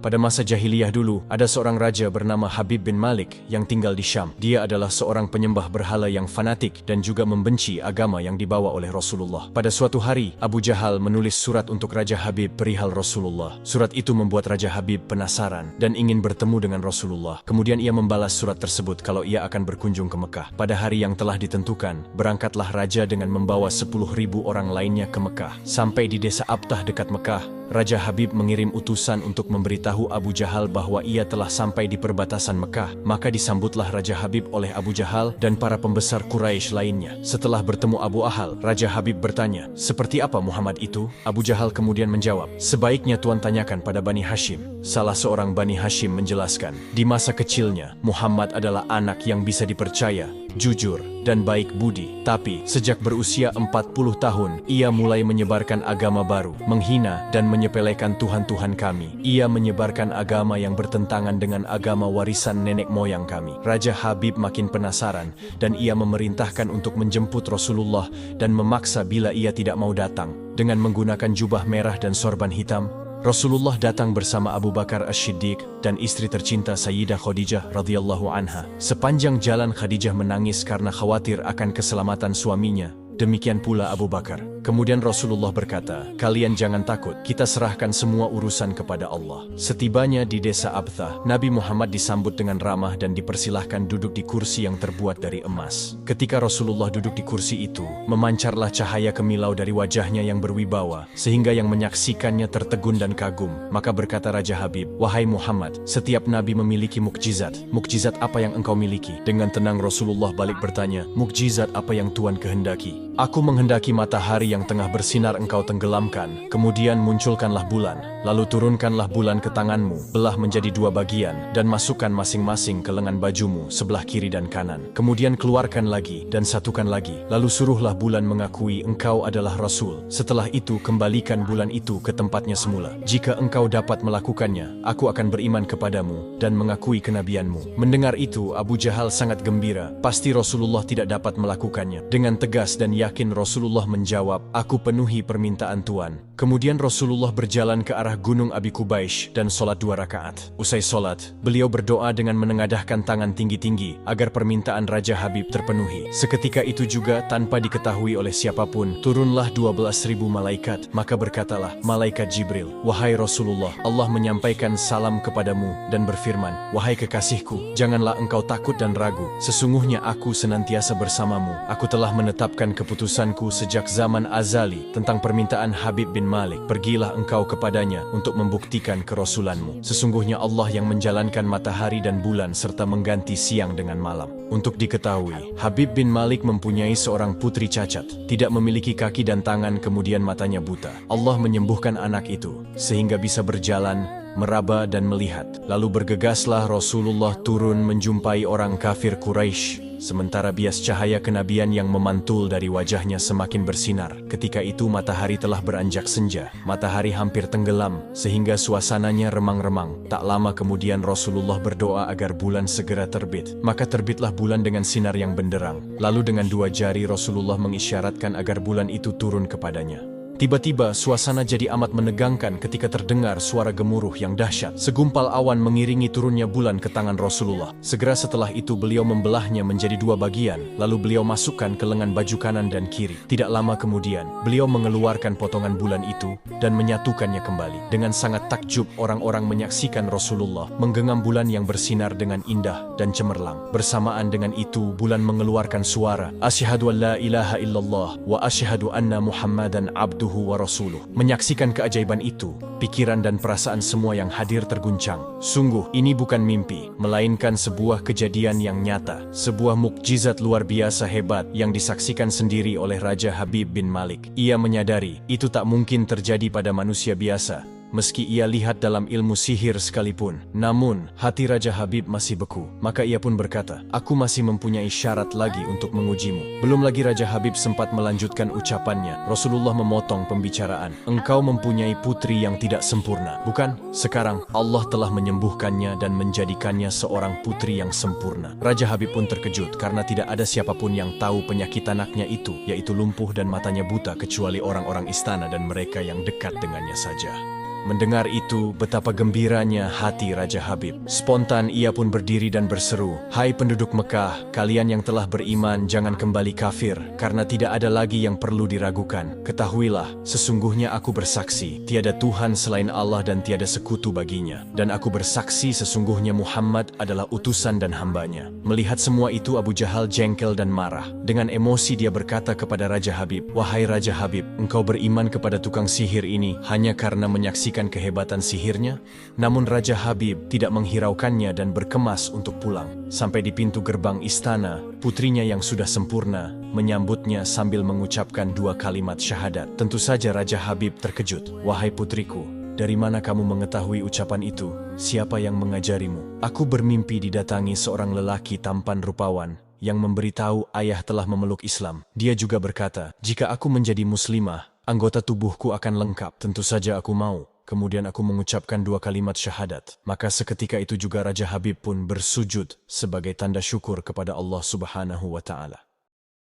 Pada masa jahiliyah dulu, ada seorang raja bernama Habib bin Malik yang tinggal di Syam. Dia adalah seorang penyembah berhala yang fanatik dan juga membenci agama yang dibawa oleh Rasulullah. Pada suatu hari, Abu Jahal menulis surat untuk Raja Habib perihal Rasulullah. Surat itu membuat Raja Habib penasaran dan ingin bertemu dengan Rasulullah. Kemudian ia membalas surat tersebut kalau ia akan berkunjung ke Mekah. Pada hari yang telah ditentukan, berangkatlah raja dengan membawa 10.000 orang lainnya ke Mekah. Sampai di desa Abtah dekat Mekah, Raja Habib mengirim utusan untuk memberitahu Abu Jahal bahwa ia telah sampai di perbatasan Mekah. Maka disambutlah Raja Habib oleh Abu Jahal dan para pembesar Quraisy lainnya. Setelah bertemu Abu Ahal, Raja Habib bertanya, "Seperti apa Muhammad itu?" Abu Jahal kemudian menjawab, "Sebaiknya Tuan tanyakan pada Bani Hashim." Salah seorang Bani Hashim menjelaskan, di masa kecilnya, Muhammad adalah anak yang bisa dipercaya, jujur, dan baik budi. Tapi, sejak berusia 40 tahun, ia mulai menyebarkan agama baru, menghina dan menyepelekan Tuhan-Tuhan kami. Ia menyebarkan agama yang bertentangan dengan agama warisan nenek moyang kami. Raja Habib makin penasaran, dan ia memerintahkan untuk menjemput Rasulullah dan memaksa bila ia tidak mau datang. Dengan menggunakan jubah merah dan sorban hitam, Rasulullah datang bersama Abu Bakar As-Siddiq dan istri tercinta Sayyidah Khadijah radhiyallahu anha. Sepanjang jalan Khadijah menangis karena khawatir akan keselamatan suaminya. Demikian pula Abu Bakar. Kemudian Rasulullah berkata, "Kalian jangan takut, kita serahkan semua urusan kepada Allah." Setibanya di desa Abtah, Nabi Muhammad disambut dengan ramah dan dipersilahkan duduk di kursi yang terbuat dari emas. Ketika Rasulullah duduk di kursi itu, memancarlah cahaya kemilau dari wajahnya yang berwibawa, sehingga yang menyaksikannya tertegun dan kagum. Maka berkata Raja Habib, "Wahai Muhammad, setiap nabi memiliki mukjizat. Mukjizat apa yang engkau miliki?" Dengan tenang Rasulullah balik bertanya, "Mukjizat apa yang Tuan kehendaki?" "Aku menghendaki matahari yang tengah bersinar engkau tenggelamkan, kemudian munculkanlah bulan, lalu turunkanlah bulan ke tanganmu, belah menjadi 2 bagian, dan masukkan masing-masing ke lengan bajumu sebelah kiri dan kanan. Kemudian keluarkan lagi dan satukan lagi, lalu suruhlah bulan mengakui engkau adalah Rasul. Setelah itu kembalikan bulan itu ke tempatnya semula. Jika engkau dapat melakukannya, aku akan beriman kepadamu dan mengakui kenabianmu." Mendengar itu, Abu Jahal sangat gembira. Pasti Rasulullah tidak dapat melakukannya. Dengan tegas dan yakin Rasulullah menjawab, "Aku penuhi permintaan Tuan." Kemudian Rasulullah berjalan ke arah Gunung Abi Qubaish dan sholat 2 rakaat. Usai sholat, beliau berdoa dengan menengadahkan tangan tinggi-tinggi agar permintaan Raja Habib terpenuhi. Seketika itu juga, tanpa diketahui oleh siapapun, turunlah 12.000 malaikat. Maka berkatalah malaikat Jibril, "Wahai Rasulullah, Allah menyampaikan salam kepadamu dan berfirman, 'Wahai kekasihku, janganlah engkau takut dan ragu. Sesungguhnya aku senantiasa bersamamu. Aku telah menetapkan keputusanku sejak zaman azali tentang permintaan Habib bin Malik. Pergilah engkau kepadanya untuk membuktikan kerasulanmu. Sesungguhnya Allah yang menjalankan matahari dan bulan serta mengganti siang dengan malam." Untuk diketahui, Habib bin Malik mempunyai seorang putri cacat, tidak memiliki kaki dan tangan, kemudian matanya buta. Allah menyembuhkan anak itu sehingga bisa berjalan, meraba dan melihat. Lalu bergegaslah Rasulullah turun menjumpai orang kafir Quraisy. Sementara bias cahaya kenabian yang memantul dari wajahnya semakin bersinar. Ketika itu matahari telah beranjak senja. Matahari hampir tenggelam, sehingga suasananya remang-remang. Tak lama kemudian Rasulullah berdoa agar bulan segera terbit. Maka terbitlah bulan dengan sinar yang benderang. Lalu dengan 2 jari Rasulullah mengisyaratkan agar bulan itu turun kepadanya. Tiba-tiba suasana jadi amat menegangkan ketika terdengar suara gemuruh yang dahsyat. Segumpal awan mengiringi turunnya bulan ke tangan Rasulullah. Segera setelah itu beliau membelahnya menjadi 2 bagian, lalu beliau masukkan ke lengan baju kanan dan kiri. Tidak lama kemudian, beliau mengeluarkan potongan bulan itu dan menyatukannya kembali. Dengan sangat takjub orang-orang menyaksikan Rasulullah menggenggam bulan yang bersinar dengan indah dan cemerlang. Bersamaan dengan itu bulan mengeluarkan suara, "Asyhadu an la ilaha illallah wa asyhadu anna Muhammadan abduhu wa rasuluh." Menyaksikan keajaiban itu, pikiran dan perasaan semua yang hadir terguncang. Sungguh, ini bukan mimpi, melainkan sebuah kejadian yang nyata, sebuah mukjizat luar biasa hebat yang disaksikan sendiri oleh Raja Habib bin Malik. Ia menyadari, itu tak mungkin terjadi pada manusia biasa, meski ia lihat dalam ilmu sihir sekalipun. Namun, hati Raja Habib masih beku. Maka ia pun berkata, "Aku masih mempunyai syarat lagi untuk mengujimu." Belum lagi Raja Habib sempat melanjutkan ucapannya, Rasulullah memotong pembicaraan. "Engkau mempunyai putri yang tidak sempurna, bukan? Sekarang Allah telah menyembuhkannya dan menjadikannya seorang putri yang sempurna." Raja Habib pun terkejut karena tidak ada siapapun yang tahu penyakit anaknya itu, yaitu lumpuh dan matanya buta, kecuali orang-orang istana dan mereka yang dekat dengannya saja. Mendengar itu, betapa gembiranya hati Raja Habib. Spontan ia pun berdiri dan berseru, "Hai penduduk Mekah, kalian yang telah beriman jangan kembali kafir, karena tidak ada lagi yang perlu diragukan. Ketahuilah, sesungguhnya aku bersaksi, tiada Tuhan selain Allah dan tiada sekutu baginya. Dan aku bersaksi sesungguhnya Muhammad adalah utusan dan hambanya." Melihat semua itu, Abu Jahal jengkel dan marah. Dengan emosi dia berkata kepada Raja Habib, "Wahai Raja Habib, engkau beriman kepada tukang sihir ini hanya karena menyaksikan kehebatan sihirnya?" Namun Raja Habib tidak menghiraukannya dan berkemas untuk pulang. Sampai di pintu gerbang istana, putrinya yang sudah sempurna menyambutnya sambil mengucapkan 2 kalimat syahadat. Tentu saja Raja Habib terkejut. "Wahai putriku, dari mana kamu mengetahui ucapan itu? Siapa yang mengajarimu?" "Aku bermimpi didatangi seorang lelaki tampan rupawan yang memberitahu ayah telah memeluk Islam. Dia juga berkata, jika aku menjadi muslimah, anggota tubuhku akan lengkap. Tentu saja aku mau. Kemudian aku mengucapkan 2 kalimat syahadat." Maka seketika itu juga Raja Habib pun bersujud sebagai tanda syukur kepada Allah Subhanahu wa Ta'ala.